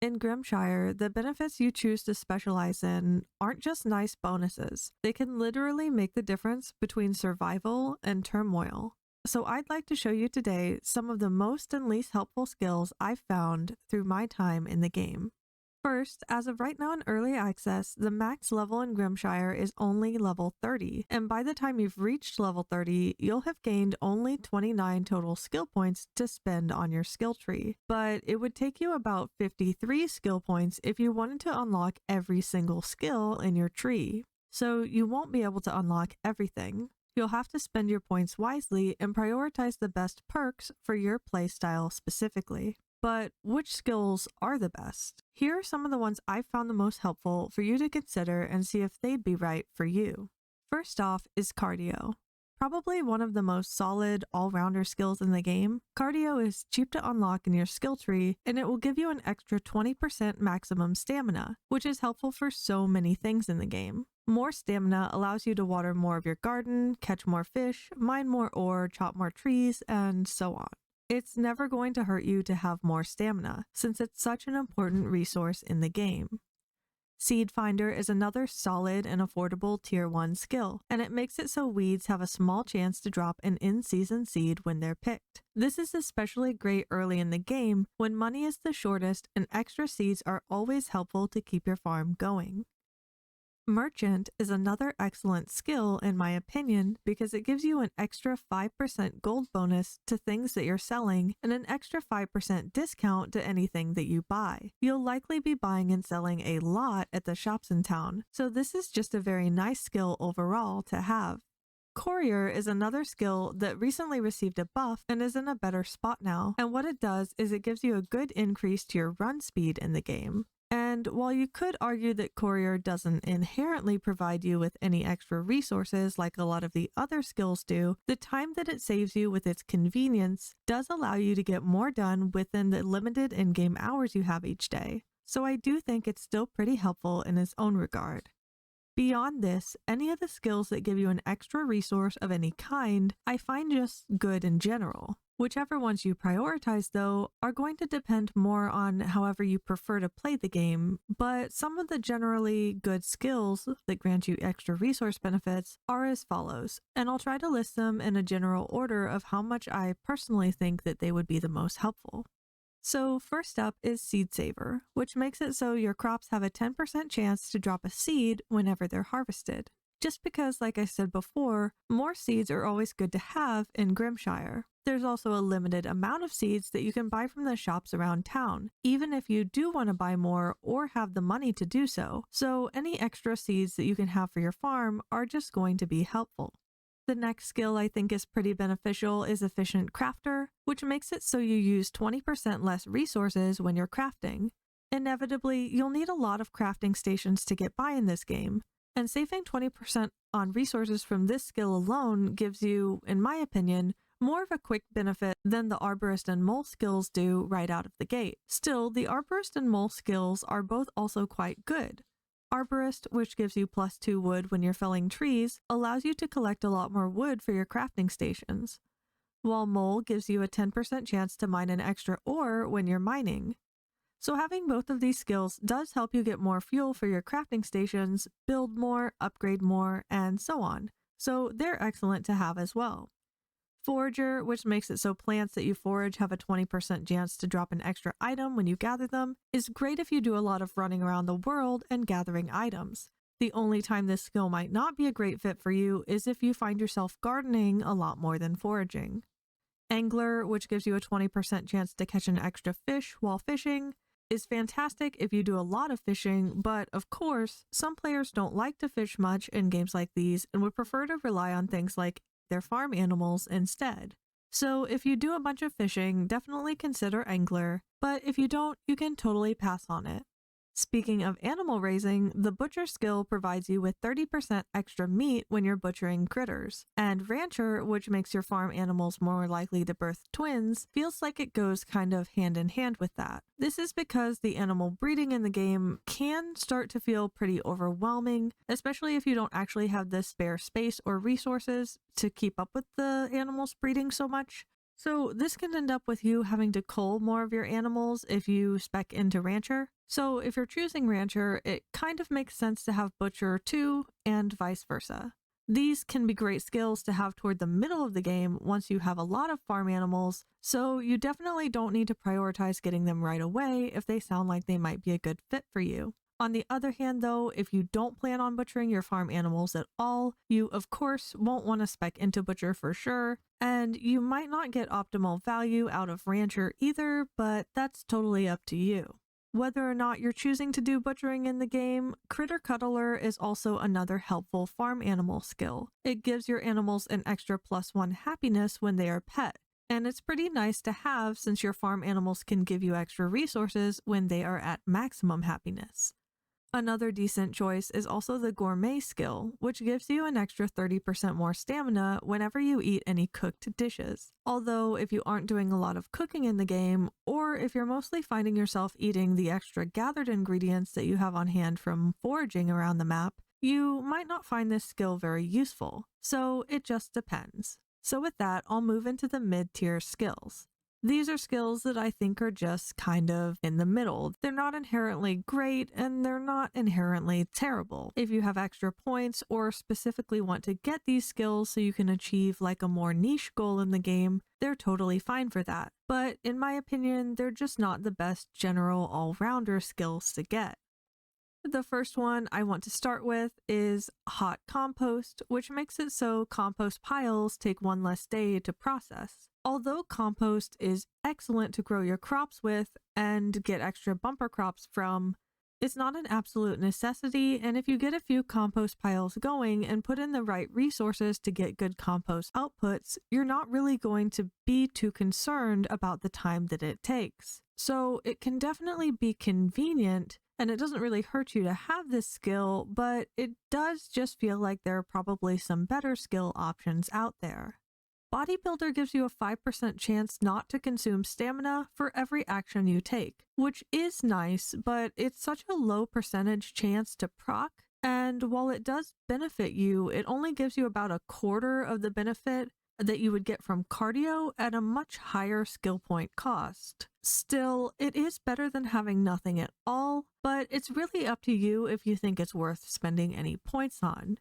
In Grimshire, the benefits you choose to specialize in aren't just nice bonuses. They can literally make the difference between survival and turmoil. So I'd like to show you today some of the most and least helpful skills I've found through my time in the game. First, as of right now in early access, the max level in Grimshire is only level 30, and by the time you've reached level 30, you'll have gained only 29 total skill points to spend on your skill tree. But it would take you about 53 skill points if you wanted to unlock every single skill in your tree. So you won't be able to unlock everything. You'll have to spend your points wisely and prioritize the best perks for your playstyle specifically. But which skills are the best? Here are some of the ones I've found the most helpful for you to consider and see if they'd be right for you. First off is cardio. Probably one of the most solid all-rounder skills in the game, cardio is cheap to unlock in your skill tree, and it will give you an extra 20% maximum stamina, which is helpful for so many things in the game. More stamina allows you to water more of your garden, catch more fish, mine more ore, chop more trees, and so on. It's never going to hurt you to have more stamina, since it's such an important resource in the game. Seed Finder is another solid and affordable tier 1 skill, and it makes it so weeds have a small chance to drop an in-season seed when they're picked. This is especially great early in the game when money is the shortest and extra seeds are always helpful to keep your farm going. Merchant is another excellent skill in my opinion because it gives you an extra 5% gold bonus to things that you're selling and an extra 5% discount to anything that you buy. You'll likely be buying and selling a lot at the shops in town, so this is just a very nice skill overall to have. Courier is another skill that recently received a buff and is in a better spot now, and what it does is it gives you a good increase to your run speed in the game. And while you could argue that Courier doesn't inherently provide you with any extra resources like a lot of the other skills do, the time that it saves you with its convenience does allow you to get more done within the limited in-game hours you have each day. So I do think it's still pretty helpful in its own regard. Beyond this, any of the skills that give you an extra resource of any kind, I find just good in general. Whichever ones you prioritize, though, are going to depend more on however you prefer to play the game, but some of the generally good skills that grant you extra resource benefits are as follows, and I'll try to list them in a general order of how much I personally think that they would be the most helpful. So first up is Seed Saver, which makes it so your crops have a 10% chance to drop a seed whenever they're harvested. Just because, like I said before, more seeds are always good to have in Grimshire. There's also a limited amount of seeds that you can buy from the shops around town, even if you do want to buy more or have the money to do so. So any extra seeds that you can have for your farm are just going to be helpful. The next skill I think is pretty beneficial is Efficient Crafter, which makes it so you use 20% less resources when you're crafting. Inevitably, you'll need a lot of crafting stations to get by in this game, and saving 20% on resources from this skill alone gives you, in my opinion, more of a quick benefit than the Arborist and Mole skills do right out of the gate. Still, the Arborist and Mole skills are both also quite good. Arborist, which gives you +2 wood when you're felling trees, allows you to collect a lot more wood for your crafting stations, while Mole gives you a 10% chance to mine an extra ore when you're mining. So having both of these skills does help you get more fuel for your crafting stations, build more, upgrade more, and so on. So they're excellent to have as well. Forager, which makes it so plants that you forage have a 20% chance to drop an extra item when you gather them, is great if you do a lot of running around the world and gathering items. The only time this skill might not be a great fit for you is if you find yourself gardening a lot more than foraging. Angler, which gives you a 20% chance to catch an extra fish while fishing, is fantastic if you do a lot of fishing, but of course, some players don't like to fish much in games like these and would prefer to rely on things like their farm animals instead. So if you do a bunch of fishing, definitely consider Angler, but if you don't, you can totally pass on it. Speaking of animal raising, the Butcher skill provides you with 30% extra meat when you're butchering critters, and Rancher, which makes your farm animals more likely to birth twins, feels like it goes kind of hand in hand with that. This is because the animal breeding in the game can start to feel pretty overwhelming, especially if you don't actually have the spare space or resources to keep up with the animals breeding so much. So this can end up with you having to cull more of your animals if you spec into Rancher. So if you're choosing Rancher, it kind of makes sense to have Butcher too, and vice versa. These can be great skills to have toward the middle of the game once you have a lot of farm animals, so you definitely don't need to prioritize getting them right away if they sound like they might be a good fit for you. On the other hand, though, if you don't plan on butchering your farm animals at all, you of course won't want to spec into Butcher for sure, and you might not get optimal value out of Rancher either, but that's totally up to you. Whether or not you're choosing to do butchering in the game, Critter Cuddler is also another helpful farm animal skill. It gives your animals an extra +1 happiness when they are pet, and it's pretty nice to have since your farm animals can give you extra resources when they are at maximum happiness. Another decent choice is also the Gourmet skill, which gives you an extra 30% more stamina whenever you eat any cooked dishes. Although if you aren't doing a lot of cooking in the game, or if you're mostly finding yourself eating the extra gathered ingredients that you have on hand from foraging around the map, you might not find this skill very useful, so it just depends. So with that, I'll move into the mid-tier skills. These are skills that I think are just kind of in the middle. They're not inherently great and they're not inherently terrible. If you have extra points or specifically want to get these skills so you can achieve like a more niche goal in the game, they're totally fine for that. But in my opinion, they're just not the best general all-rounder skills to get. The first one I want to start with is Hot Compost, which makes it so compost piles take one less day to process. Although compost is excellent to grow your crops with and get extra bumper crops from, it's not an absolute necessity, and if you get a few compost piles going and put in the right resources to get good compost outputs, you're not really going to be too concerned about the time that it takes. So it can definitely be convenient, and it doesn't really hurt you to have this skill, but it does just feel like there are probably some better skill options out there. Bodybuilder gives you a 5% chance not to consume stamina for every action you take, which is nice, but it's such a low percentage chance to proc, and while it does benefit you, it only gives you about a quarter of the benefit that you would get from cardio at a much higher skill point cost. Still, it is better than having nothing at all, but it's really up to you if you think it's worth spending any points on.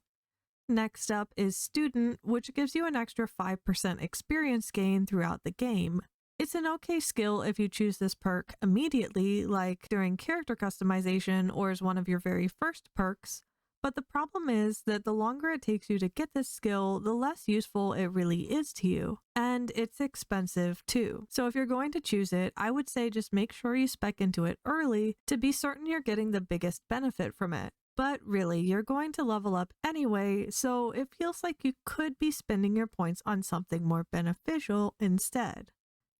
Next up is Student, which gives you an extra 5% experience gain throughout the game. It's an okay skill if you choose this perk immediately, like during character customization or as one of your very first perks, but the problem is that the longer it takes you to get this skill, the less useful it really is to you. And it's expensive too. So if you're going to choose it, I would say just make sure you spec into it early to be certain you're getting the biggest benefit from it. But really, you're going to level up anyway, so it feels like you could be spending your points on something more beneficial instead.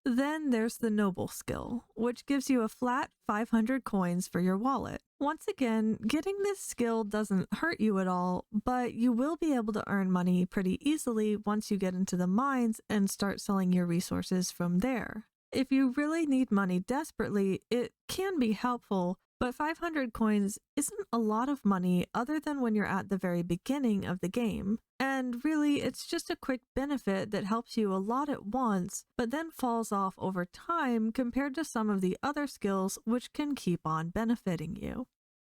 Then there's the Noble skill, which gives you a flat 500 coins for your wallet. Once again, getting this skill doesn't hurt you at all, but you will be able to earn money pretty easily once you get into the mines and start selling your resources from there. If you really need money desperately, it can be helpful, but 500 coins isn't a lot of money other than when you're at the very beginning of the game. And really, it's just a quick benefit that helps you a lot at once, but then falls off over time compared to some of the other skills which can keep on benefiting you.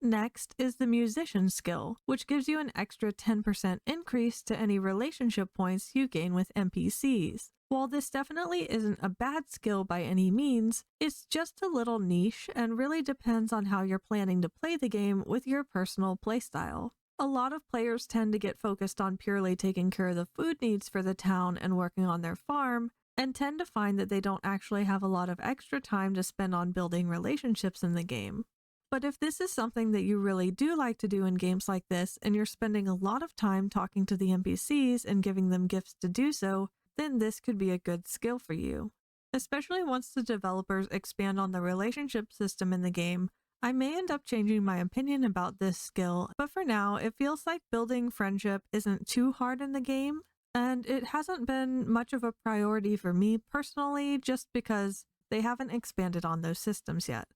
Next is the Musician skill, which gives you an extra 10% increase to any relationship points you gain with NPCs. While this definitely isn't a bad skill by any means, it's just a little niche and really depends on how you're planning to play the game with your personal playstyle. A lot of players tend to get focused on purely taking care of the food needs for the town and working on their farm, and tend to find that they don't actually have a lot of extra time to spend on building relationships in the game. But if this is something that you really do like to do in games like this, and you're spending a lot of time talking to the NPCs and giving them gifts to do so, then this could be a good skill for you. Especially once the developers expand on the relationship system in the game, I may end up changing my opinion about this skill, but for now, it feels like building friendship isn't too hard in the game, and it hasn't been much of a priority for me personally just because they haven't expanded on those systems yet.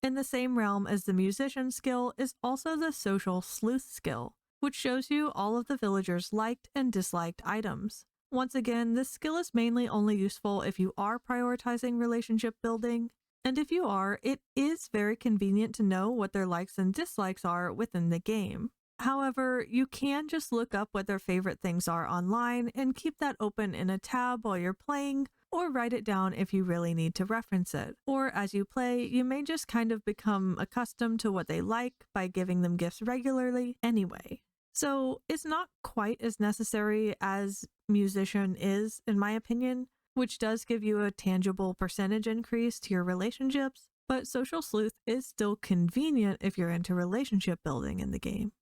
In the same realm as the Musician skill is also the Social Sleuth skill, which shows you all of the villagers' liked and disliked items. Once again, this skill is mainly only useful if you are prioritizing relationship building, and if you are, it is very convenient to know what their likes and dislikes are within the game. However, you can just look up what their favorite things are online and keep that open in a tab while you're playing, or write it down if you really need to reference it. Or as you play, you may just kind of become accustomed to what they like by giving them gifts regularly anyway. So it's not quite as necessary as Musician is, in my opinion, which does give you a tangible percentage increase to your relationships, but Social Sleuth is still convenient if you're into relationship building in the game.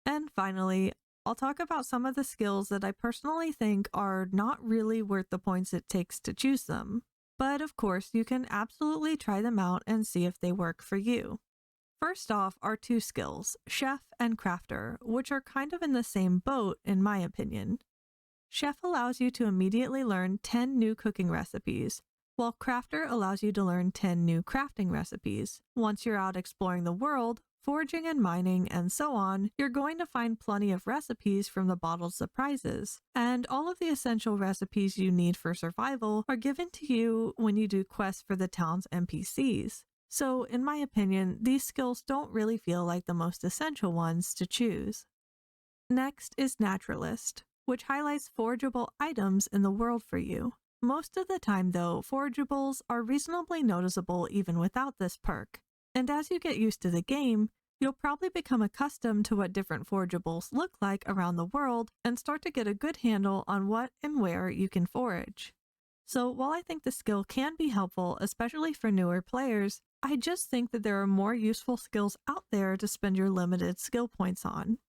And finally, I'll talk about some of the skills that I personally think are not really worth the points it takes to choose them. But of course, you can absolutely try them out and see if they work for you. First off are two skills, Chef and Crafter, which are kind of in the same boat in my opinion. Chef allows you to immediately learn 10 new cooking recipes, while Crafter allows you to learn 10 new crafting recipes. Once you're out exploring the world, foraging and mining, and so on, you're going to find plenty of recipes from the bottled surprises, and all of the essential recipes you need for survival are given to you when you do quests for the town's NPCs. So, in my opinion, these skills don't really feel like the most essential ones to choose. Next is Naturalist, which highlights forageable items in the world for you. Most of the time, though, forageables are reasonably noticeable even without this perk. And as you get used to the game, you'll probably become accustomed to what different forageables look like around the world and start to get a good handle on what and where you can forage. So while I think the skill can be helpful, especially for newer players, I just think that there are more useful skills out there to spend your limited skill points on.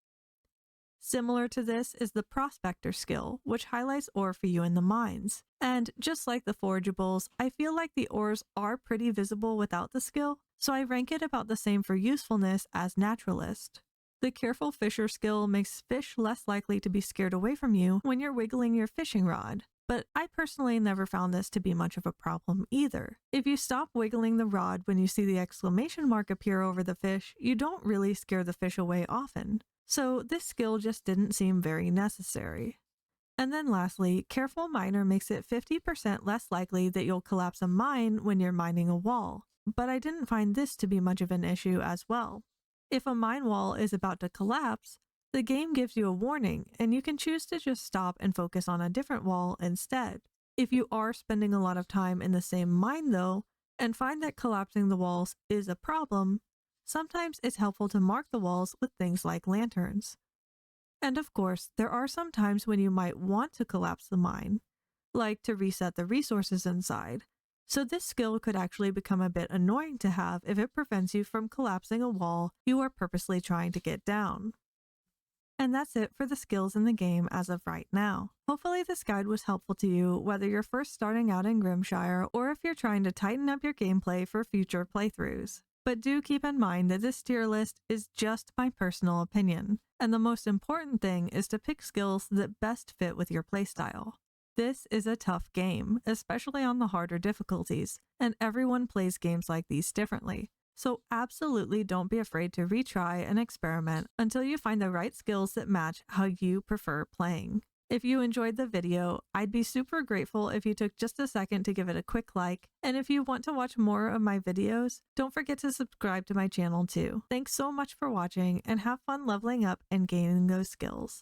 Similar to this is the Prospector skill, which highlights ore for you in the mines. And just like the forageables, I feel like the ores are pretty visible without the skill, so I rank it about the same for usefulness as Naturalist. The Careful Fisher skill makes fish less likely to be scared away from you when you're wiggling your fishing rod, but I personally never found this to be much of a problem either. If you stop wiggling the rod when you see the exclamation mark appear over the fish, you don't really scare the fish away often. So this skill just didn't seem very necessary. And then lastly, Careful Miner makes it 50% less likely that you'll collapse a mine when you're mining a wall, but I didn't find this to be much of an issue as well. If a mine wall is about to collapse, the game gives you a warning, and you can choose to just stop and focus on a different wall instead. If you are spending a lot of time in the same mine though, and find that collapsing the walls is a problem, sometimes it's helpful to mark the walls with things like lanterns. And of course, there are some times when you might want to collapse the mine, like to reset the resources inside. So this skill could actually become a bit annoying to have if it prevents you from collapsing a wall you are purposely trying to get down. And that's it for the skills in the game as of right now. Hopefully this guide was helpful to you whether you're first starting out in Grimshire or if you're trying to tighten up your gameplay for future playthroughs. But do keep in mind that this tier list is just my personal opinion, and the most important thing is to pick skills that best fit with your playstyle. This is a tough game, especially on the harder difficulties, and everyone plays games like these differently. So absolutely don't be afraid to retry and experiment until you find the right skills that match how you prefer playing. If you enjoyed the video, I'd be super grateful if you took just a second to give it a quick like, and if you want to watch more of my videos, don't forget to subscribe to my channel too. Thanks so much for watching, and have fun leveling up and gaining those skills.